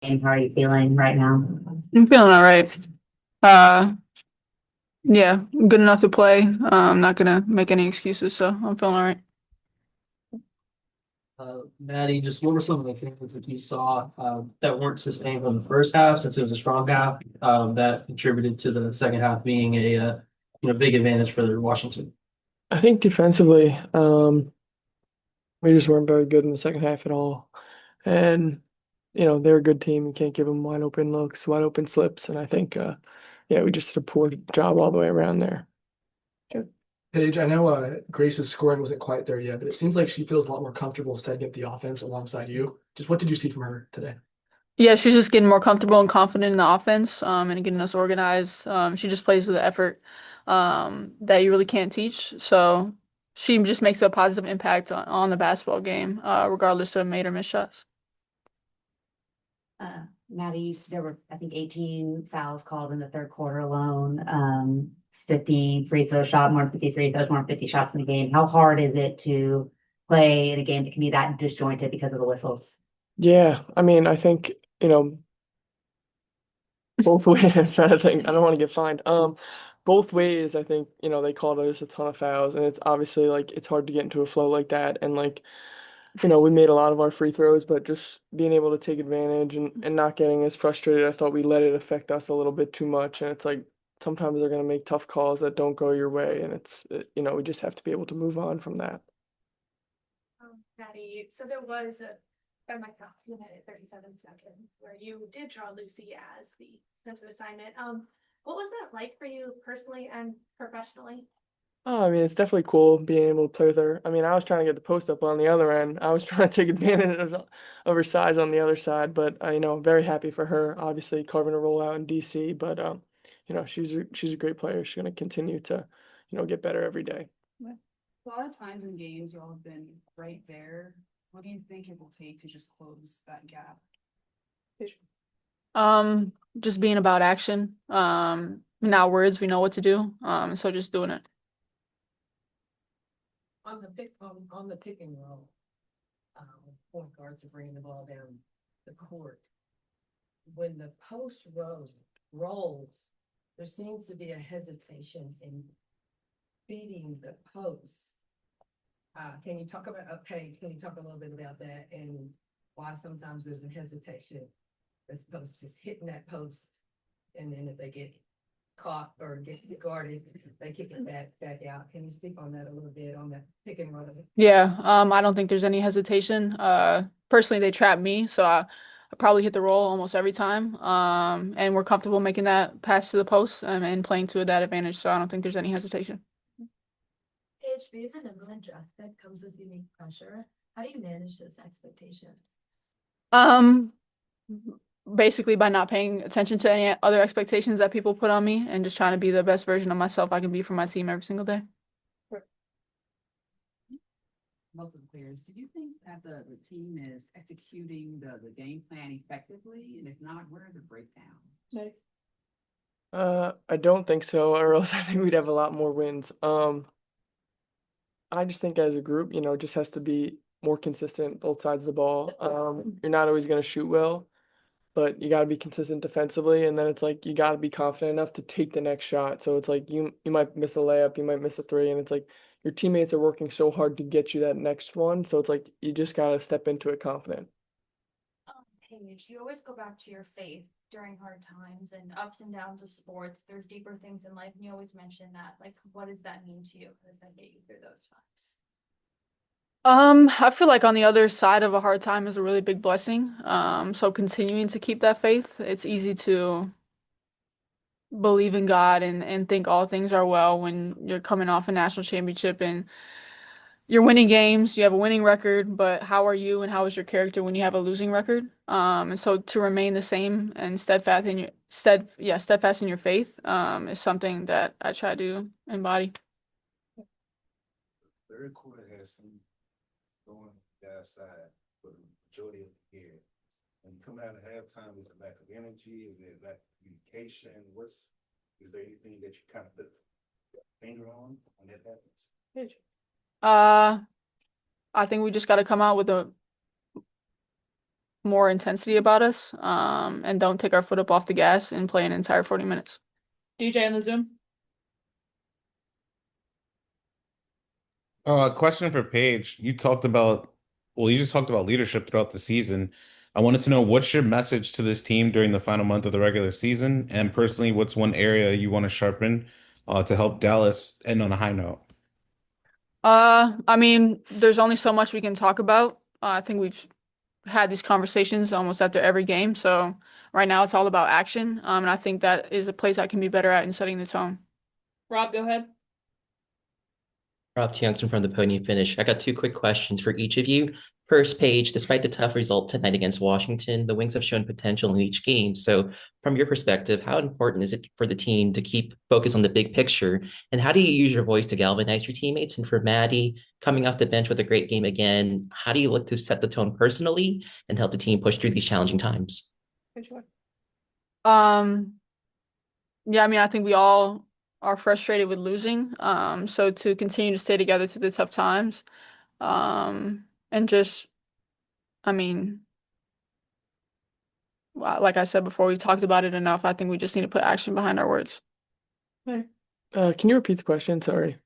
And how are you feeling right now? I'm feeling all right. Uh, yeah, good enough to play. I'm not gonna make any excuses, so I'm feeling all right. Maddie, just what were some of the things that you saw that weren't sustained in the first half, since it was a strong half, that contributed to the second half being a big advantage for Washington? I think defensively, we just weren't very good in the second half at all. And, they're a good team. You can't give them wide open looks, wide open slips. And I think, yeah, we just did a poor job all the way around there. Paige, I know Grace's scoring wasn't quite there yet, but it seems like she feels a lot more comfortable setting up the offense alongside you. Just what did you see from her today? Yeah, she's just getting more comfortable and confident in the offense, and getting us organized. She just plays with the effort, that you really can't teach. So she just makes a positive impact on the basketball game, regardless of made or missed shots. Maddie, there were, I think, 18 fouls called in the third quarter alone. 50 free throw shot, more than 50 free throws, more than 50 shots in the game. How hard is it to play in a game that can be that disjointed because of the whistles? Yeah, I mean, I think, both ways, I'm trying to think. I don't want to get fined. Both ways, I think, they called us a ton of fouls, and it's obviously like it's hard to get into a flow like that. And like, we made a lot of our free throws, but just being able to take advantage and not getting as frustrated, I thought we let it affect us a little bit too much. And it's like sometimes they're going to make tough calls that don't go your way. And we just have to be able to move on from that. Maddie, so there was by my count, you had it 37 seconds where you did draw Lucy as the defensive assignment. What was that like for you personally and professionally? Oh, I mean, it's definitely cool being able to play with her. I mean, I was trying to get the post up on the other end. I was trying to take advantage of her size on the other side, but very happy for her. Obviously, carving a role out in DC, but she's a great player. She's going to continue to, get better every day. A lot of times in games, y'all have been right there. What do you think it will take to just close that gap? Just being about action. Not words, we know what to do. So just doing it. On the pick and roll, point guards are bringing the ball down the court. When the post rolls, there seems to be a hesitation in beating the post. Can you talk about Paige? Can you talk a little bit about that and why sometimes there's a hesitation as opposed to just hitting that post, and then if they get caught or get guarded, they kick it back out. Can you speak on that a little bit on that pick and roll? Yeah, I don't think there's any hesitation. Personally, they trap me, so I probably hit the roll almost every time. And we're comfortable making that pass to the post, and playing to that advantage, so I don't think there's any hesitation. Paige, being the number one draft pick comes with unique pressure. How do you manage this expectation? Um, Basically by not paying attention to any other expectations that people put on me and just trying to be the best version of myself I can be for my team every single day. Both of the players, do you think that the team is executing the game plan effectively? And if not, where are the breakdowns? I don't think so, or else I think we'd have a lot more wins. I just think as a group, it just has to be more consistent both sides of the ball. You're not always going to shoot well, but you got to be consistent defensively, and then it's like you got to be confident enough to take the next shot. So it's like you might miss a layup, you might miss a three, and it's like your teammates are working so hard to get you that next one. So it's like you just got to step into it confident. Paige, you always go back to your faith during hard times and ups and downs of sports. There's deeper things in life, and you always mention that. Like, what does that mean to you? How does that get you through those times? I feel like on the other side of a hard time is a really big blessing. So continuing to keep that faith, it's easy to believe in God and think all things are well when you're coming off a national championship and you're winning games, you have a winning record, but how are you and how is your character when you have a losing record? And so to remain the same and steadfast in your faith, is something that I try to embody. Third quarter has some going the side for the majority of the year. When you come out of halftime, is it lack of energy? Is it lack of communication? Is there anything that you kind of put your finger on when that happens? Uh, I think we just got to come out with more intensity about us, and don't take our foot up off the gas and play an entire 40 minutes. DJ on the Zoom. A question for Paige. You just talked about leadership throughout the season. I wanted to know what's your message to this team during the final month of the regular season, and personally, what's one area you want to sharpen to help Dallas end on a high note? I mean, there's only so much we can talk about. I think we've had these conversations almost after every game. So right now it's all about action. And I think that is a place I can be better at in setting the tone. Rob, go ahead. Rob Tiongson from the Podium Finish. I got two quick questions for each of you. First, Paige, despite the tough result tonight against Washington, the Wings have shown potential in each game. So, from your perspective, how important is it for the team to keep focus on the big picture? And how do you use your voice to galvanize your teammates? And for Maddy, coming off the bench with a great game again, how do you look to set the tone personally and help the team push through these challenging times? Um, yeah, I mean, I think we all are frustrated with losing. So to continue to stay together through the tough times, and just, I mean, like I said before, we talked about it enough. I think we just need to put action behind our words. Can you repeat the question? Sorry.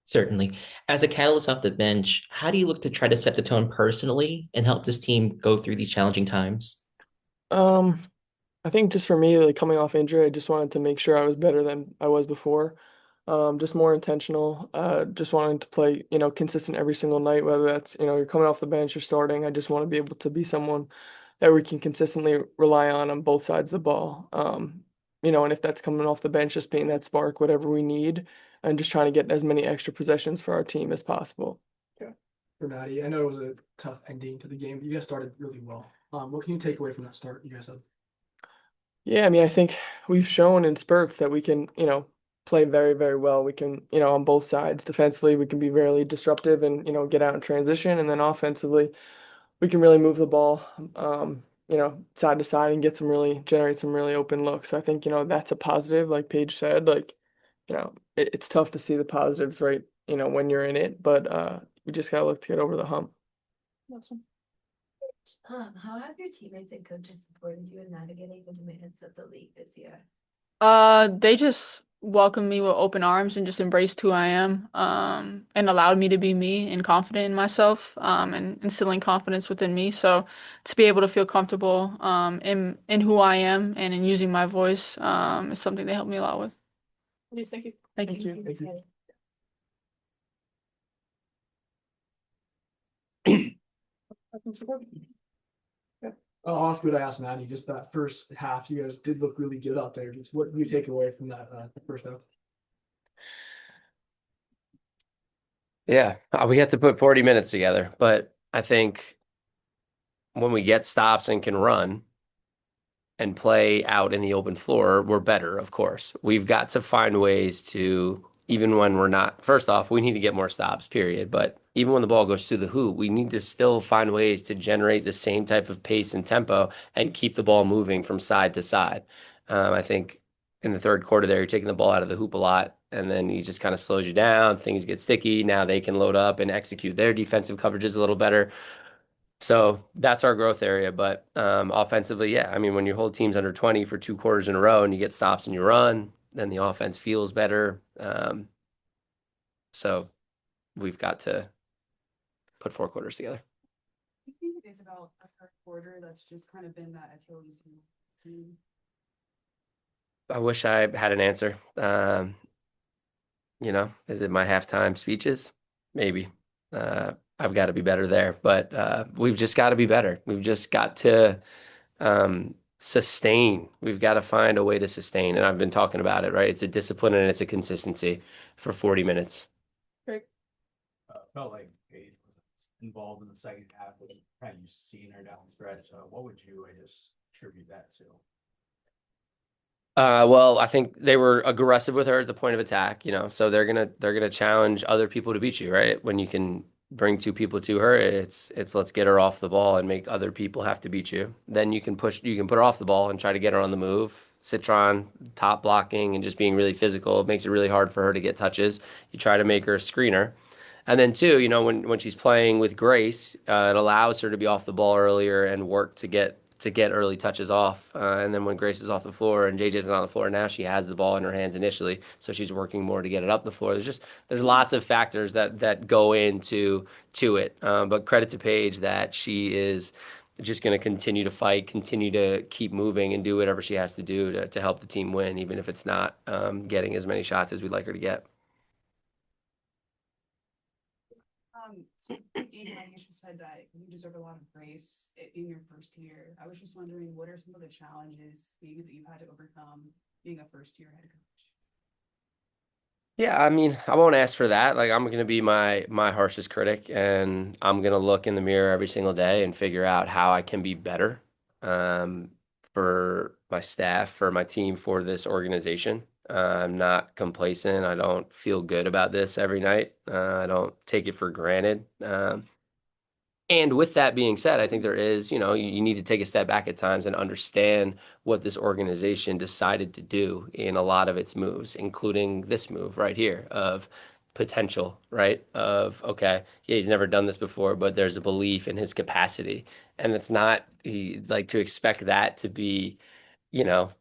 Certainly. As a catalyst off the bench, how do you look to try to set the tone personally and help this team go through these challenging times? I think just for me, like coming off injury, I just wanted to make sure I was better than I was before. Just more intentional. Just wanting to play, consistent every single night, whether that's, you're coming off the bench, you're starting. I just want to be able to be someone that we can consistently rely on both sides of the ball. And if that's coming off the bench, just being that spark, whatever we need, and just trying to get as many extra possessions for our team as possible. For Maddy, I know it was a tough ending to the game, but you guys started really well. What can you take away from that start you guys had? Yeah, I mean, I think we've shown in spurts that we can, play very, very well. We can, on both sides. Defensively, we can be very disruptive and, get out in transition. And then offensively, we can really move the ball, side to side and generate some really open looks. So I think, that's a positive, like Paige said, like, it's tough to see the positives, right, when you're in it, but you just gotta look to get over the hump. Awesome. How have your teammates and coaches supported you in navigating the demands of the league this year? They just welcomed me with open arms and just embraced who I am, and allowed me to be me and confident in myself, and instilling confidence within me. So to be able to feel comfortable, in who I am and in using my voice, is something they helped me a lot with. Please, thank you. Thank you. Thank you. I'll ask what I asked Maddy. Just that first half, you guys did look really good out there. Just what do you take away from that first half? Yeah, we have to put 40 minutes together, but I think when we get stops and can run and play out in the open floor, we're better, of course. We've got to find ways to, even when we're not, first off, we need to get more stops, period. But even when the ball goes through the hoop, we need to still find ways to generate the same type of pace and tempo and keep the ball moving from side to side. I think in the third quarter there, you're taking the ball out of the hoop a lot, and then he just kind of slows you down. Things get sticky. Now they can load up and execute their defensive coverages a little better. So that's our growth area. But offensively, yeah, I mean, when your whole team's under 20 for 2 quarters in a row and you get stops and you run, then the offense feels better. So we've got to put 4 quarters together. I think it is about a third quarter that's just kind of been that Achilles heel. I wish I had an answer. Is it my halftime speeches? Maybe. I've got to be better there, but we've just got to be better. We've just got to sustain. We've got to find a way to sustain. And I've been talking about it, right? It's a discipline and it's a consistency for 40 minutes. Great. Felt like Paige was involved in the second half, but kind of used to seeing her down the stretch. What would you, attribute that to? Well, I think they were aggressive with her at the point of attack, so they're gonna challenge other people to beat you, right? When you can bring 2 people to her, it's let's get her off the ball and make other people have to beat you. Then you can put her off the ball and try to get her on the move. Citron, top blocking and just being really physical. It makes it really hard for her to get touches. You try to make her a screener. And then two, when she's playing with Grace, it allows her to be off the ball earlier and work to get early touches off. And then when Grace is off the floor and JJ's not on the floor, now she has the ball in her hands initially, so she's working more to get it up the floor. There's lots of factors that go into it. But credit to Paige that she is just going to continue to fight, continue to keep moving, and do whatever she has to do to help the team win, even if it's not getting as many shots as we'd like her to get. Even like you just said that you deserve a lot of grace in your first year. I was just wondering, what are some of the challenges maybe that you've had to overcome being a first-year head coach? Yeah, I mean, I won't ask for that. Like, I'm gonna be my harshest critic, and I'm gonna look in the mirror every single day and figure out how I can be better, for my staff, for my team, for this organization. I'm not complacent. I don't feel good about this every night. I don't take it for granted. And with that being said, I think there is, you need to take a step back at times and understand what this organization decided to do in a lot of its moves, including this move right here of potential, right? Of, okay, yeah, he's never done this before, but there's a belief in his capacity. And it's not like to expect that to be, you know,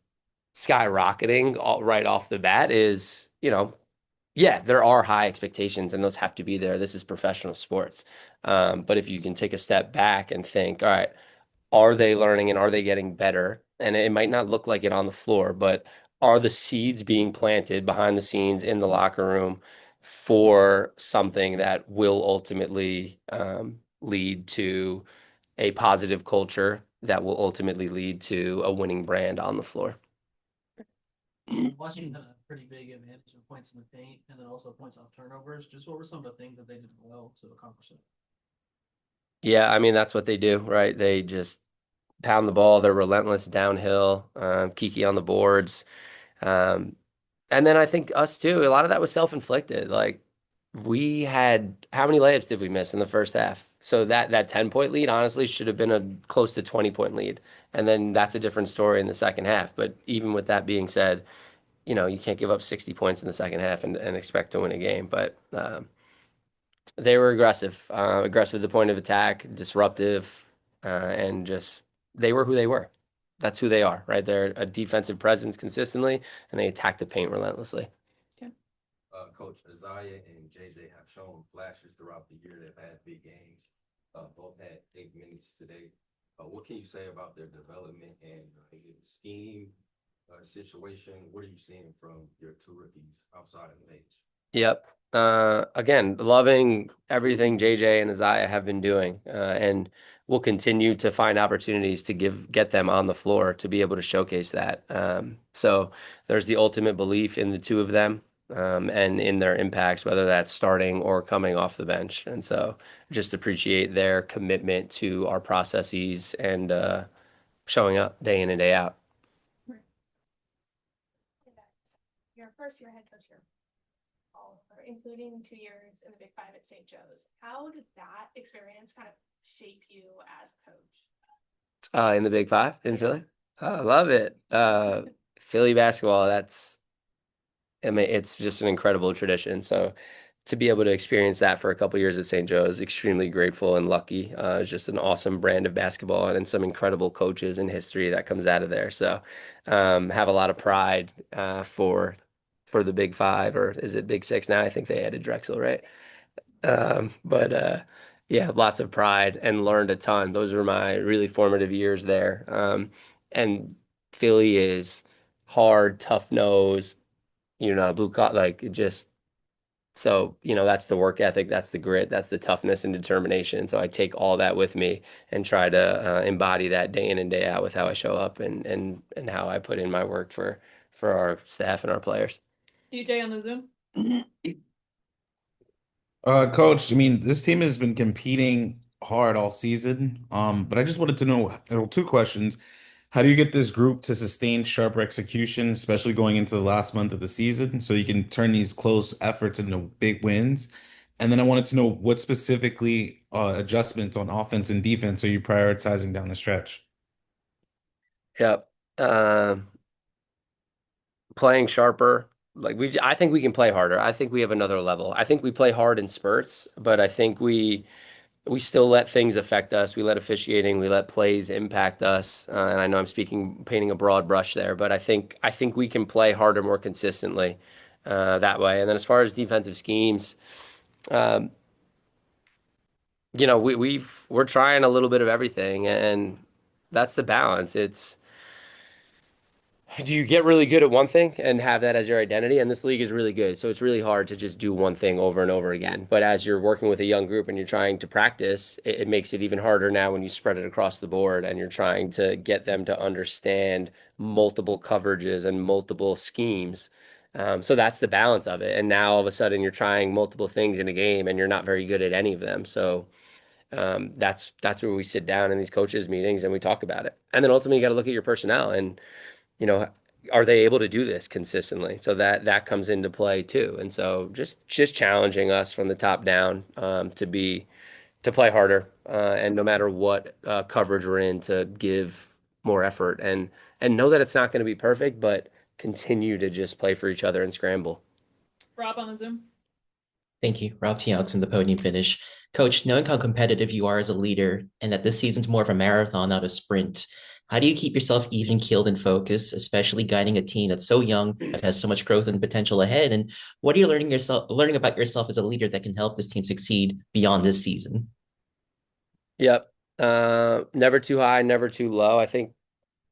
skyrocketing right off the bat is, yeah, there are high expectations and those have to be there. This is professional sports. But if you can take a step back and think, all right, are they learning and are they getting better? And it might not look like it on the floor, but are the seeds being planted behind the scenes in the locker room for something that will ultimately lead to a positive culture that will ultimately lead to a winning brand on the floor? Washington had a pretty big advantage of points in the paint and then also points off turnovers. Just what were some of the things that they did well to accomplish it? Yeah, I mean, that's what they do, right? They just pound the ball. They're relentless downhill, Kiki on the boards. Um, and then I think us too, a lot of that was self-inflicted. Like we had, how many layups did we miss in the first half? So that 10-point lead honestly should have been a close to 20-point lead. And then that's a different story in the second half. But even with that being said, you can't give up 60 points in the second half and expect to win a game. But they were aggressive at the point of attack, disruptive, and just they were who they were. That's who they are, right? They're a defensive presence consistently, and they attack the paint relentlessly. Coach Isaiah and JJ have shown flashes throughout the year. They've had big games. Both had 8 minutes today. What can you say about their development and is it a scheme situation? What are you seeing from your two rookies outside of the age? Yep. Again, loving everything JJ and Isaiah have been doing, and we'll continue to find opportunities to get them on the floor to be able to showcase that. So there's the ultimate belief in the two of them, and in their impacts, whether that's starting or coming off the bench. And so just appreciate their commitment to our processes and showing up day in and day out. Your first year head coach here, including 2 years in the Big Five at St. Joe's. How did that experience kind of shape you as a coach? In the Big Five in Philly. Oh, I love it. Philly basketball, it's just an incredible tradition. So to be able to experience that for a couple years at St. Joe's, extremely grateful and lucky. It's just an awesome brand of basketball and some incredible coaches and history that comes out of there. So have a lot of pride for the Big Five, or is it Big Six now? I think they added Drexel, right? But yeah, lots of pride and learned a ton. Those were my really formative years there. And Philly is hard, tough nose, blue collar, like it just so, that's the work ethic, that's the grit, that's the toughness and determination. So I take all that with me and try to embody that day in and day out with how I show up and how I put in my work for our staff and our players. DJ on the Zoom. Coach, I mean, this team has been competing hard all season. But I just wanted to know, two questions. How do you get this group to sustain sharper execution, especially going into the last month of the season, so you can turn these close efforts into big wins? And then I wanted to know what specifically adjustments on offense and defense are you prioritizing down the stretch? Yep. Playing sharper, I think we can play harder. I think we have another level. I think we play hard in spurts, but I think we still let things affect us. We let officiating, we let plays impact us. And I know I'm painting a broad brush there, but I think we can play harder more consistently that way. And then as far as defensive schemes, um, we're trying a little bit of everything, and that's the balance. It's do you get really good at one thing and have that as your identity? And this league is really good. So it's really hard to just do one thing over and over again. But as you're working with a young group and you're trying to practice, it makes it even harder now when you spread it across the board and you're trying to get them to understand multiple coverages and multiple schemes. So that's the balance of it. And now all of a sudden you're trying multiple things in a game and you're not very good at any of them. So that's where we sit down in these coaches meetings and we talk about it. And then ultimately you got to look at your personnel and you know, are they able to do this consistently? So that comes into play too. And so just challenging us from the top down to play harder and no matter what coverage we're in to give more effort and know that it's not going to be perfect, but continue to just play for each other and scramble. Rob on the Zoom. Thank you. Rob T. Alex in the podium finish. Coach, knowing how competitive you are as a leader and that this season's more of a marathon, not a sprint, how do you keep yourself even keeled and focused, especially guiding a team that's so young, that has so much growth and potential ahead? And what are you learning about yourself as a leader that can help this team succeed beyond this season? Yep. Never too high, never too low. I think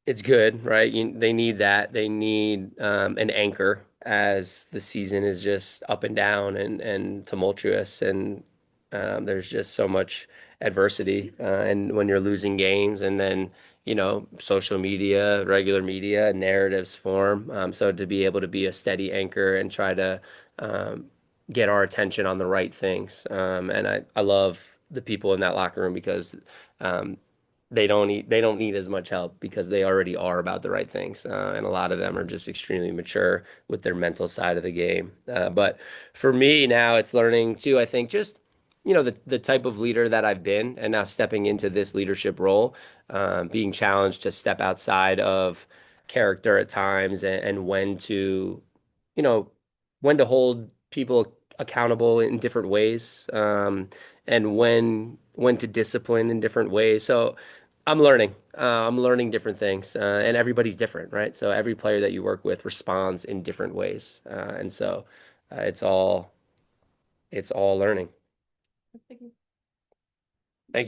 it's good, right? They need that. They need an anchor as the season is just up and down and tumultuous, and there's just so much adversity. And when you're losing games, and then social media, regular media, narratives form. So to be able to be a steady anchor and try to get our attention on the right things. And I love the people in that locker room because they don't need as much help because they already are about the right things, and a lot of them are just extremely mature with their mental side of the game. But for me now, it's learning too. I think just the type of leader that I've been, and now stepping into this leadership role, being challenged to step outside of character at times and you know, when to hold people accountable in different ways, and when to discipline in different ways. So I'm learning. I'm learning different things, and everybody's different, right? So every player that you work with responds in different ways, and so it's all learning. Thank you.